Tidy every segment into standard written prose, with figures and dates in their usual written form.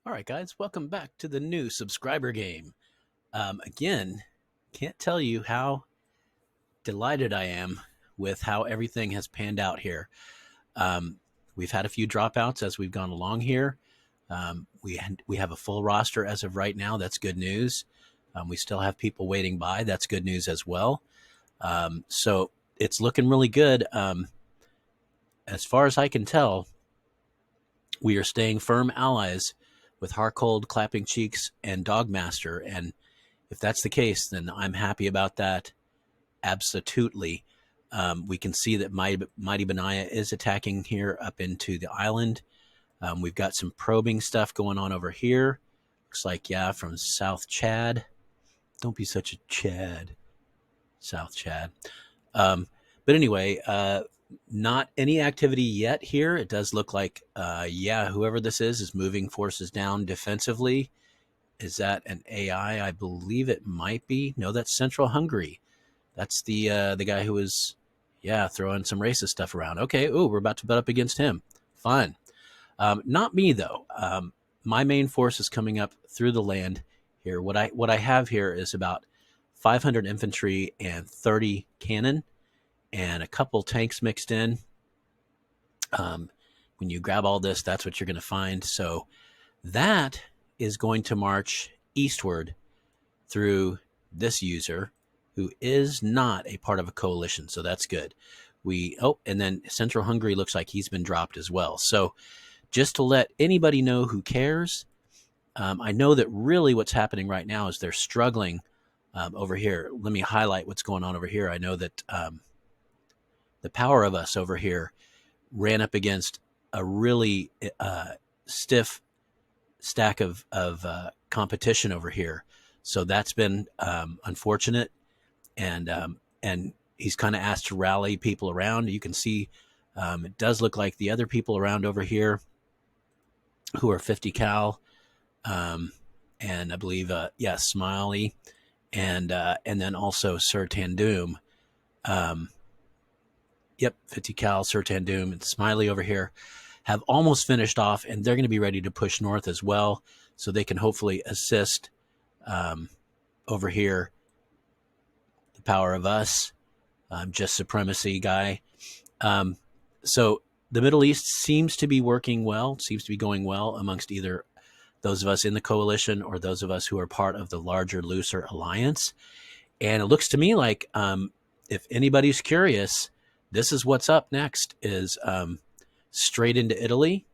All right, guys, welcome back to the new subscriber game. Again, can't tell you how delighted I am with how everything has panned out here. Um, we've had a few dropouts as we've gone along here. We have a full roster as of right now. That's good news. We still have people waiting by. That's good news as well. So it's looking really good. As far as I can tell, we are staying firm allies with Harkold, Clapping Cheeks, and Dogmaster. And if that's the case, then I'm happy about that. Absolutely. We can see that Mighty Benaya is attacking here up into the island. We've got some probing stuff going on over here. Looks like, yeah, from South Chad. Don't be such a Chad. South Chad. But anyway, not any activity yet here. It does look like, yeah, whoever this is moving forces down defensively. Is that an AI? I believe it might be. No, that's Central Hungary. That's the guy who was, yeah, throwing some racist stuff around. Okay, ooh, we're about to butt up against him. Fun. Not me though. My main force is coming up through the land here. What I have here is about 500 infantry and 30 cannon and a couple tanks mixed in. When you grab all this, that's what you're going to find. So that is going to march eastward through this user who is not a part of a coalition. So that's good. And then Central Hungary looks like he's been dropped as well. So just to let anybody know who cares, I know that really what's happening right now is they're struggling over here. Let me highlight what's going on over here. I know that the Power of Us over here ran up against a really stiff stack of competition over here. So that's been unfortunate, and he's kind of asked to rally people around. You can see it does look like the other people around over here who are 50 cal, and I believe Smiley, and then also Sir Tandum. Yep, 50 cal, Sir Tandum, and Smiley over here have almost finished off, and they're going to be ready to push north as well, so they can hopefully assist over here. The Power of Us, just supremacy guy. So the Middle East seems to be working well, seems to be going well amongst either those of us in the coalition or those of us who are part of the larger, looser alliance. And it looks to me like, if anybody's curious, this is what's up next is straight into Italy.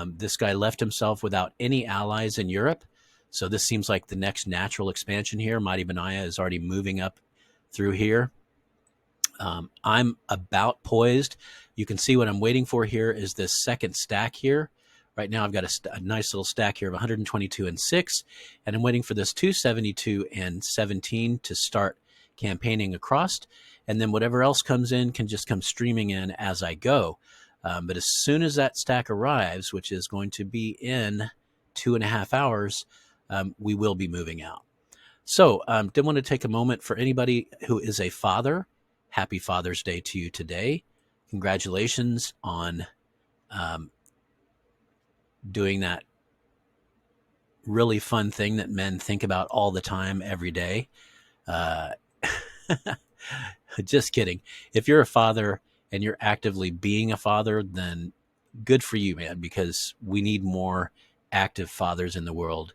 This guy left himself without any allies in Europe. So this seems like the next natural expansion here. Mighty Benaya is already moving up through here. I'm about poised. You can see what I'm waiting for here is this second stack here. Right now I've got a nice little stack here of 122 and 6, and I'm waiting for this 272 and 17 to start campaigning across, and then whatever else comes in can just come streaming in as I go. But as soon as that stack arrives, which is going to be in 2.5 hours, we will be moving out. So did want to take a moment for anybody who is a father. Happy Father's Day to you today. Congratulations on doing that really fun thing that men think about all the time, every day. Just kidding. If you're a father and you're actively being a father, then good for you, man, because we need more active fathers in the world.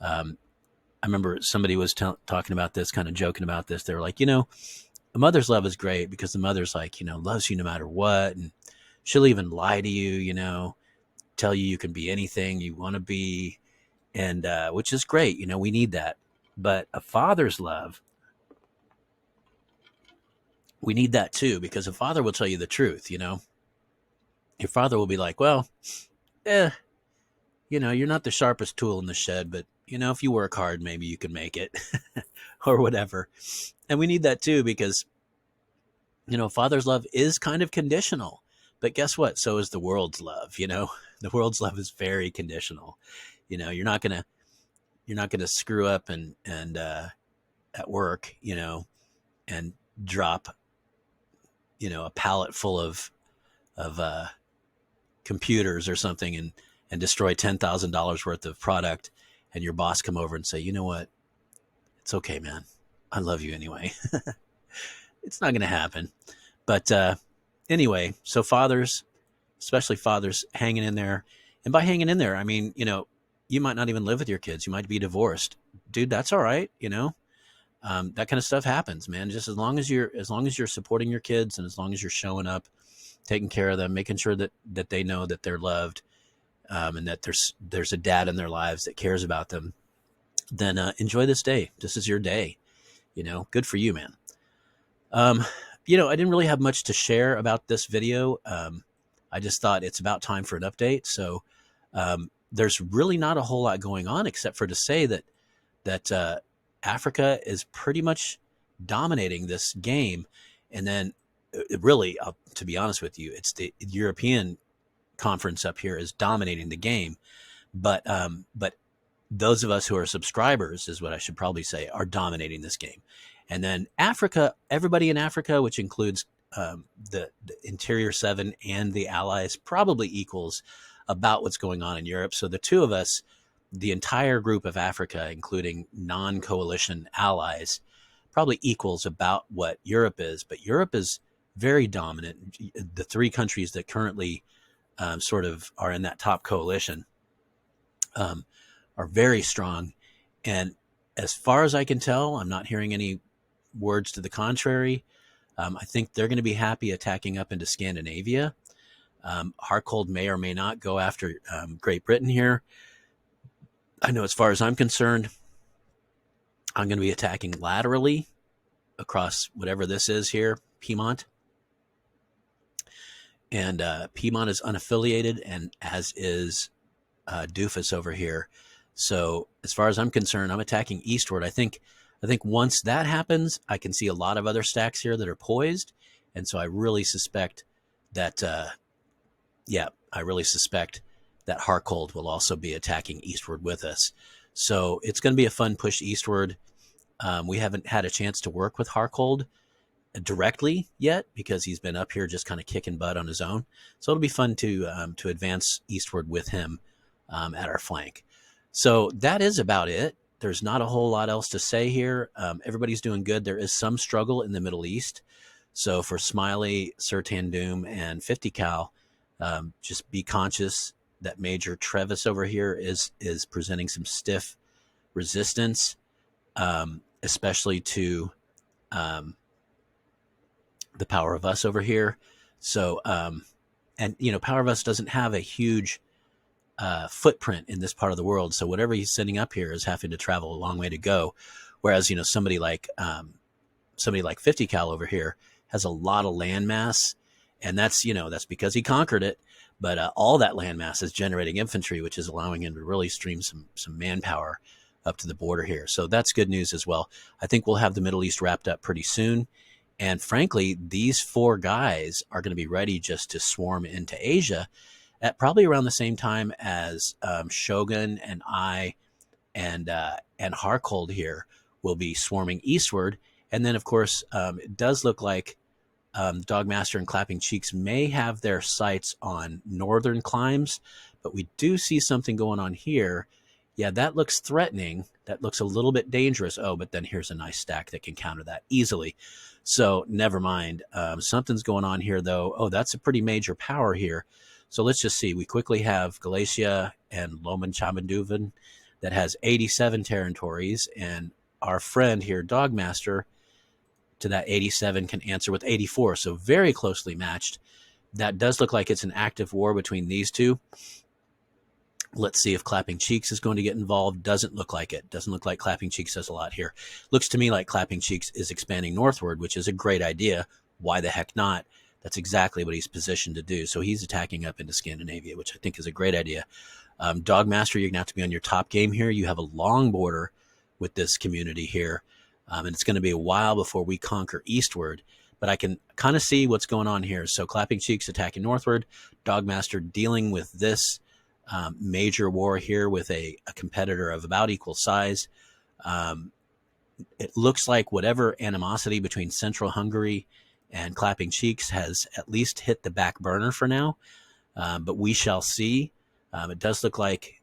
I remember somebody was talking about this, kind of joking about this. They were like, a mother's love is great because the mother's like, loves you no matter what. And she'll even lie to you, tell you can be anything you want to be. And which is great. We need that. But a father's love, we need that too, because a father will tell you the truth. Your father will be like, well, you're not the sharpest tool in the shed, but if you work hard, maybe you can make it or whatever. And we need that too, because, father's love is kind of conditional, but guess what? So is the world's love. The world's love is very conditional. You're not going to screw up and at work, and drop, a pallet full of computers or something and and destroy $10,000 worth of product, and your boss come over and say, you know what, it's okay, man, I love you anyway. It's not going to happen. But anyway, so fathers, especially fathers, hanging in there. And by hanging in there, I mean, you might not even live with your kids. You might be divorced. Dude, that's all right. That kind of stuff happens, man. Just as long as you're supporting your kids, and as long as you're showing up, taking care of them, making sure that they know that they're loved, and that there's a dad in their lives that cares about them, then enjoy this day. This is your day. Good for you, man. I didn't really have much to share about this video. I just thought it's about time for an update. So there's really not a whole lot going on, except for to say that Africa is pretty much dominating this game. And then really, to be honest with you, it's the European conference up here is dominating the game. But those of us who are subscribers, is what I should probably say, are dominating this game. And then Africa, everybody in Africa, which includes the Interior 7 and the Allies, probably equals about what's going on in Europe. So the two of us, the entire group of Africa, including non-coalition allies, probably equals about what Europe is. But Europe is very dominant. The three countries that currently sort of are in that top coalition are very strong. And as far as I can tell, I'm not hearing any words to the contrary. I think they're going to be happy attacking up into Scandinavia. Harkold may or may not go after Great Britain here. I know as far as I'm concerned, I'm going to be attacking laterally across whatever this is here, Piedmont. And Piedmont is unaffiliated, and as is Doofus over here. So as far as I'm concerned, I'm attacking eastward. I think once that happens, I can see a lot of other stacks here that are poised. And so I really suspect that, that Harkold will also be attacking eastward with us. So it's going to be a fun push eastward. We haven't had a chance to work with Harkold directly yet because he's been up here just kind of kicking butt on his own. So it'll be fun to advance eastward with him at our flank. So that is about it. There's not a whole lot else to say here. Everybody's doing good. There is some struggle in the Middle East. So for Smiley, Sir Tandoom, and 50 Cal, just be conscious that Major Trevis over here is presenting some stiff resistance, especially to the Power of Us over here. So, and Power of Us doesn't have a huge footprint in this part of the world. So whatever he's sending up here is having to travel a long way to go. Whereas, somebody like 50 Cal over here has a lot of land mass, and that's because he conquered it. But all that land mass is generating infantry, which is allowing him to really stream some manpower up to the border here. So that's good news as well. I think we'll have the Middle East wrapped up pretty soon. And frankly, these four guys are going to be ready just to swarm into Asia at probably around the same time as Shogun and I and Harkold here will be swarming eastward. And then, of course, it does look like Dogmaster and Clapping Cheeks may have their sights on northern climes, but we do see something going on here. Yeah, that looks threatening. That looks a little bit dangerous. Oh, but then here's a nice stack that can counter that easily. So never mind. Something's going on here, though. Oh, that's a pretty major power here. So let's just see. We quickly have Galicia and Loman Chamanduvan that has 87 territories, and our friend here, Dogmaster, to that 87 can answer with 84. So very closely matched. That does look like it's an active war between these two. Let's see if Clapping Cheeks is going to get involved. Doesn't look like it. Doesn't look like Clapping Cheeks does a lot here. Looks to me like Clapping Cheeks is expanding northward, which is a great idea. Why the heck not? That's exactly what he's positioned to do. So he's attacking up into Scandinavia, which I think is a great idea. Dogmaster, you're going to have to be on your top game here. You have a long border with this community here. And it's going to be a while before we conquer eastward. But I can kind of see what's going on here. So Clapping Cheeks attacking northward. Dogmaster dealing with this major war here with a competitor of about equal size. It looks like whatever animosity between Central Hungary and Clapping Cheeks has at least hit the back burner for now. But we shall see. It does look like,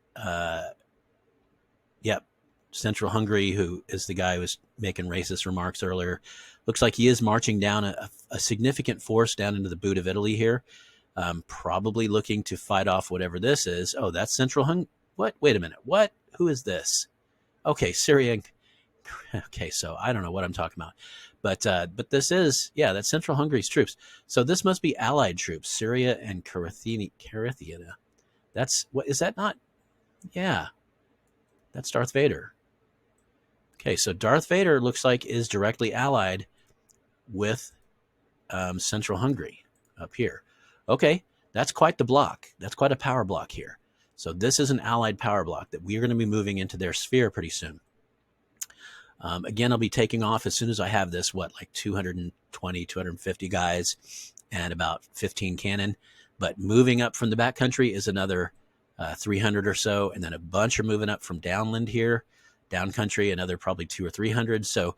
yep, Central Hungary, who is the guy who was making racist remarks earlier, looks like he is marching down a significant force down into the boot of Italy here, probably looking to fight off whatever this is. Oh, that's Central Hungary. What? Wait a minute. What? Who is this? Okay, Syria. Okay, so I don't know what I'm talking about. But this is, yeah, that's Central Hungary's troops. So this must be Allied troops, Syria and Carinthia. That's, what, is that not? Yeah, that's Darth Vader. Okay, so Darth Vader looks like is directly allied with Central Hungary up here. Okay, that's quite the block. That's quite a power block here. So this is an allied power block that we are going to be moving into their sphere pretty soon. Again, I'll be taking off as soon as I have this, like 220, 250 guys and about 15 cannon. But moving up from the backcountry is another 300 or so. And then a bunch are moving up from downland here, downcountry, another probably 200 or 300. So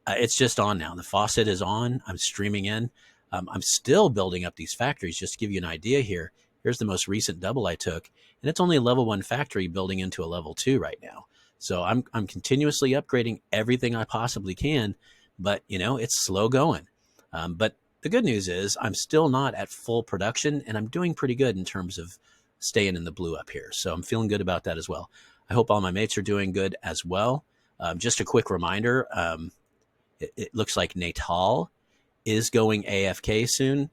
it's just on now. The faucet is on. I'm streaming in. I'm still building up these factories. Just to give you an idea here, here's the most recent double I took. And it's only a level 1 factory building into a level 2 right now. So I'm continuously upgrading everything I possibly can, but it's slow going. But the good news is I'm still not at full production, and I'm doing pretty good in terms of staying in the blue up here. So I'm feeling good about that as well. I hope all my mates are doing good as well. Just a quick reminder, it looks like Natal is going AFK soon.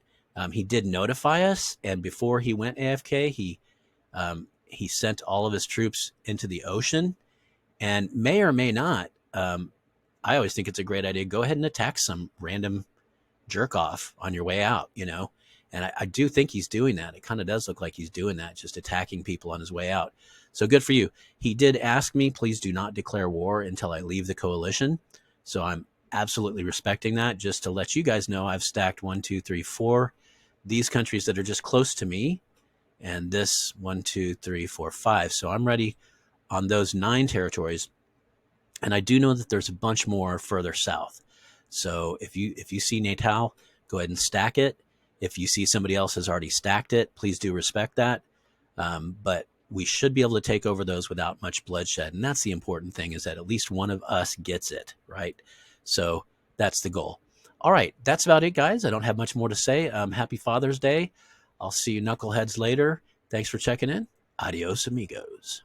He did notify us, and before he went AFK, he sent all of his troops into the ocean. And may or may not, I always think it's a great idea. Go ahead and attack some random jerk off on your way out, And I do think he's doing that. It kind of does look like he's doing that, just attacking people on his way out. So good for you. He did ask me, please do not declare war until I leave the coalition. So I'm absolutely respecting that. Just to let you guys know, I've stacked 1, 2, 3, 4. These countries that are just close to me. And this 1, 2, 3, 4, 5. So I'm ready on those 9 territories, and I do know that there's a bunch more further south. So if you see Natal, go ahead and stack it. If you see somebody else has already stacked it, please do respect that. But we should be able to take over those without much bloodshed, and that's the important thing, is that at least one of us gets it, right? So that's the goal. All right, that's about it, guys. I don't have much more to say. Happy Father's Day. I'll see you knuckleheads later. Thanks for checking in. Adios, amigos.